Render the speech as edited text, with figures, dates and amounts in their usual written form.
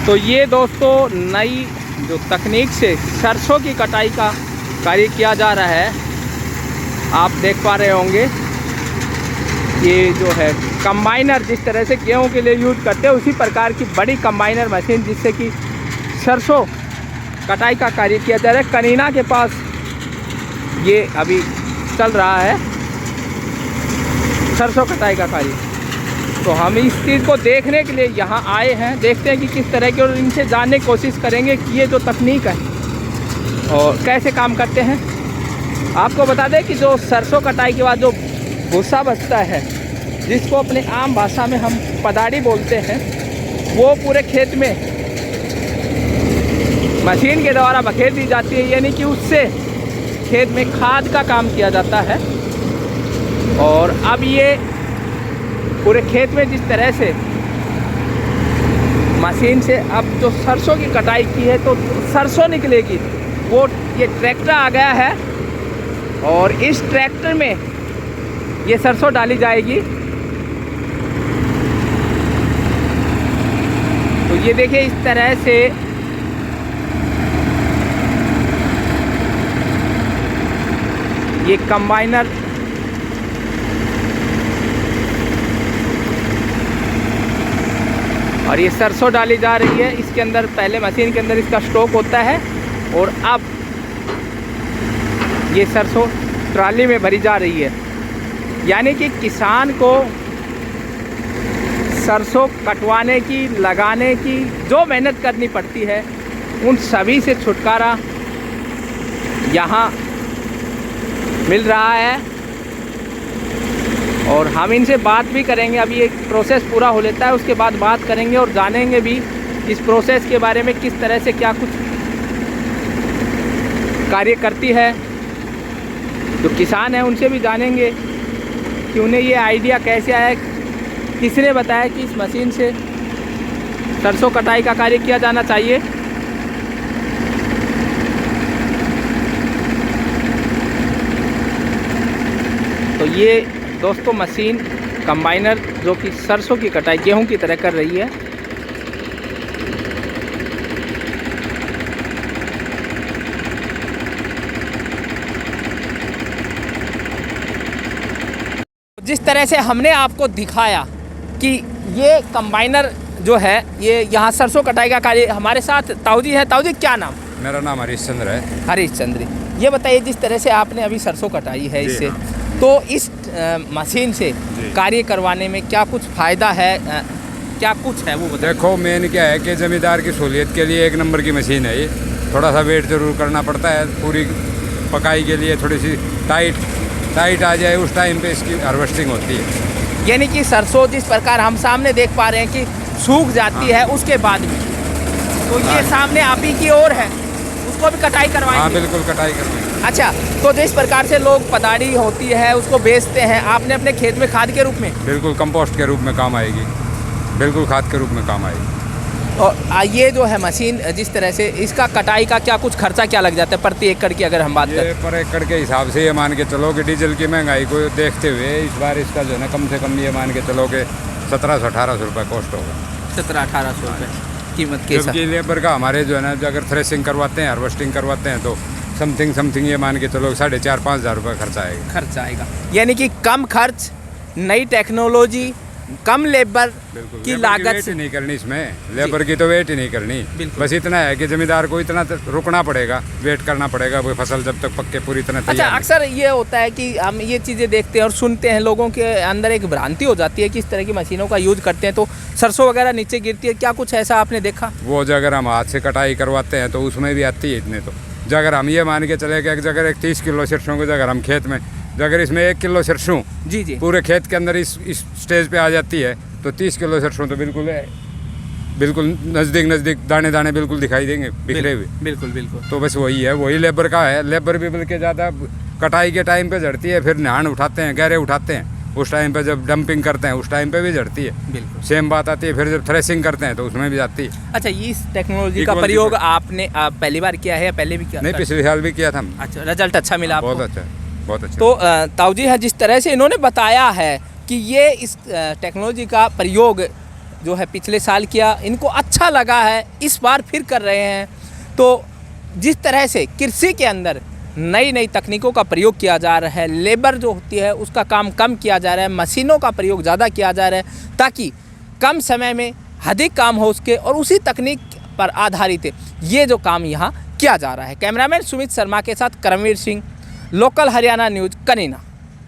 तो ये दोस्तों नई जो तकनीक से सरसों की कटाई का कार्य किया जा रहा है, आप देख पा रहे होंगे। ये जो है कंबाइनर, जिस तरह से गेहूं के लिए यूज करते हैं उसी प्रकार की बड़ी कंबाइनर मशीन, जिससे कि सरसों कटाई का कार्य किया जा रहा है। कनीना के पास ये अभी चल रहा है सरसों कटाई का कार्य। तो हम इस चीज़ को देखने के लिए यहाँ आए हैं, देखते हैं कि किस तरह के, और इनसे जानने की कोशिश करेंगे कि ये जो तकनीक है और कैसे काम करते हैं। आपको बता दें कि जो सरसों कटाई के बाद जो भूसा बचता है, जिसको अपने आम भाषा में हम पदाड़ी बोलते हैं, वो पूरे खेत में मशीन के द्वारा बखेर दी जाती है, यानी कि उससे खेत में खाद का काम किया जाता है। और अब ये पूरे खेत में जिस तरह से मशीन से अब जो सरसों की कटाई की है तो सरसों निकलेगी, वो ये ट्रैक्टर आ गया है और इस ट्रैक्टर में ये सरसों डाली जाएगी। तो ये देखिए इस तरह से ये कंबाइनर और ये सरसों डाली जा रही है। इसके अंदर पहले मशीन के अंदर इसका स्टॉक होता है और अब ये सरसों ट्राली में भरी जा रही है। यानी कि किसान को सरसों कटवाने की, लगाने की जो मेहनत करनी पड़ती है, उन सभी से छुटकारा यहाँ मिल रहा है। और हम इनसे बात भी करेंगे। अभी एक प्रोसेस पूरा हो लेता है, उसके बाद बात करेंगे और जानेंगे भी इस प्रोसेस के बारे में, किस तरह से क्या कुछ कार्य करती है। जो किसान हैं उनसे भी जानेंगे कि उन्हें ये आइडिया कैसे आया, किसने बताया कि इस मशीन से सरसों कटाई का कार्य किया जाना चाहिए। तो ये दोस्तों मशीन कंबाइनर जो कि सरसों की कटाई गेहूं की तरह कर रही है। जिस तरह से हमने आपको दिखाया कि ये कंबाइनर जो है ये यहाँ सरसों कटाई का कार्य, हमारे साथ ताऊजी है। ताऊजी क्या नाम? मेरा नाम हरीश चंद्र है। हरीश चंद्र, ये बताइए जिस तरह से आपने अभी सरसों कटाई है इससे, तो इस मशीन से कार्य करवाने में क्या कुछ फ़ायदा है, क्या कुछ है वो बताइए। देखो मेन क्या है कि ज़मींदार की सहूलियत के लिए एक नंबर की मशीन है ये। थोड़ा सा वेट ज़रूर करना पड़ता है, पूरी पकाई के लिए थोड़ी सी टाइट आ जाए उस टाइम पे इसकी हार्वेस्टिंग होती है। यानी कि सरसों जिस प्रकार हम सामने देख पा रहे हैं कि सूख जाती है उसके बाद में, तो ये सामने आप ही की ओर है, उसको भी कटाई करवाएंगे? हाँ बिल्कुल कटाई करवाएंगे। अच्छा, तो जिस प्रकार से लोग पदाड़ी होती है उसको बेचते हैं, आपने अपने खेत में खाद के रूप में? बिल्कुल कंपोस्ट के रूप में काम आएगी, बिल्कुल खाद के रूप में काम आएगी। और ये जो है मशीन जिस तरह से, इसका कटाई का क्या कुछ खर्चा क्या लग जाता है प्रति एकड़ की अगर हम बात करें? पर एकड़ के हिसाब से ये मान के चलो कि डीजल की महंगाई को देखते हुए इस बार इसका जो है ना कम से कम ये मान के चलो कि 1700-1800 रुपये कॉस्ट होगा। 1700-1800 रुपये कीमत के साथ। जबकि लेबर का हमारे जो है ना अगर थ्रेसिंग करवाते हैं, हार्वेस्टिंग करवाते हैं तो समथिंग ये मान के चलो 4500-5000 रुपये खर्चा आएगा। यानी कि कम खर्च, नई टेक्नोलॉजी, कम लेबर की लागत से नहीं करनी, इसमें लेबर की तो वेट ही नहीं करनी। बस इतना है कि जमींदार को इतना रुकना पड़ेगा, वेट करना पड़ेगा वो फसल जब तक पक्के पूरी तरह तैयार। अच्छा, अक्सर ये होता है कि हम ये चीज़ें देखते हैं और सुनते हैं, लोगों के अंदर एक भ्रांति हो जाती है कि इस तरह की मशीनों का यूज करते हैं तो सरसों वगैरह नीचे गिरती है। क्या कुछ ऐसा आपने देखा? वो जो अगर हम हाथ से कटाई करवाते हैं तो उसमें भी आती है इतने। तो जो अगर हम ये मान के चले कि अगर एक 30 किलो सरसों को अगर हम खेत में, जो अगर इसमें 1 किलो सरसों जी पूरे खेत के अंदर इस स्टेज पे आ जाती है तो 30 किलो सरसों तो बिल्कुल नज़दीक दाने बिल्कुल दिखाई देंगे बिखरे हुए। बिल्कुल। तो बस वही है, वही लेबर का है। लेबर भी बल्कि ज़्यादा कटाई के टाइम पे झड़ती है, फिर नहान उठाते हैं, गहरे उठाते हैं, उस टाइम पे जब डंपिंग करते हैं उस टाइम पे भी झड़ती है। बिल्कुल सेम बात आती है। फिर जब थ्रेसिंग करते हैं तो उसमें भी जाती है। अच्छा, इस टेक्नोलॉजी का प्रयोग आपने पहली बार किया है या पहले भी किया? नहीं, पिछले साल भी किया था। अच्छा, रिजल्ट अच्छा मिला आपको? बहुत अच्छा। तो ताऊजी है, जिस तरह से इन्होंने बताया है कि ये इस टेक्नोलॉजी का प्रयोग जो है पिछले साल किया, इनको अच्छा लगा है, इस बार फिर कर रहे हैं। तो जिस तरह से कृषि के अंदर नई नई तकनीकों का प्रयोग किया जा रहा है, लेबर जो होती है उसका काम कम किया जा रहा है, मशीनों का प्रयोग ज़्यादा किया जा रहा है ताकि कम समय में अधिक काम हो सके, और उसी तकनीक पर आधारित ये जो काम यहाँ किया जा रहा है। कैमरामैन सुमित शर्मा के साथ करमवीर सिंह, लोकल हरियाणा न्यूज़, कनीना।